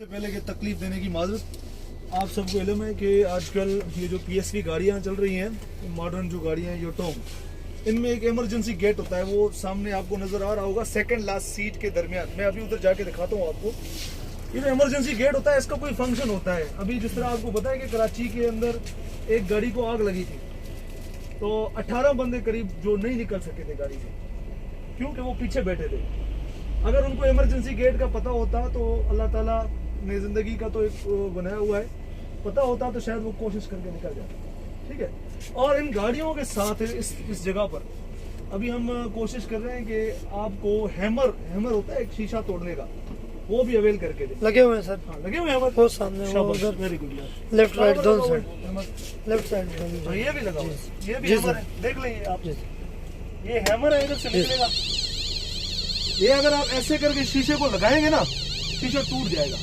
पहले की तकलीफ देने की माजरत। आप सबको इल्म है कि आजकल ये जो PSV गाड़ियाँ चल रही हैं, मॉडर्न जो गाड़ियाँ हैं योटोम, इनमें एक इमरजेंसी गेट होता है। वो सामने आपको नजर आ रहा होगा, सेकंड लास्ट सीट के दरमियान। मैं अभी उधर जाके दिखाता हूँ आपको। ये जो इमरजेंसी गेट होता है, इसका कोई फंक्शन होता है। अभी जिस तरह आपको पता है कि कराची के अंदर एक गाड़ी को आग लगी थी, तो 18 बंदे करीब जो नहीं निकल सके थे गाड़ी से, क्योंकि वो पीछे बैठे थे। अगर उनको इमरजेंसी गेट का पता होता तो अल्लाह ताला ने ज़िंदगी का तो एक बनाया हुआ है, पता होता तो शायद वो कोशिश करके निकल जाता। ठीक है। और इन गाड़ियों के साथ इस जगह पर अभी हम कोशिश कर रहे हैं कि आपको हैमर होता है एक शीशा तोड़ने का, वो भी अवेल करके दे। लगे हुए हैं सर। हाँ, लगे हुए हैं हमारे वो सामने वो उधर वेरी गुड यार। लेफ्ट राइट दोनों साइड, लेफ्ट साइड हाँ, ये भी लगा हुआ है, ये भी जी हैमर सर। है। देख लेंगे आप, जी ये हैमर है, इधर से निकलेगा। ये अगर आप ऐसे करके शीशे को लगाएंगे ना, शीशा टूट जाएगा।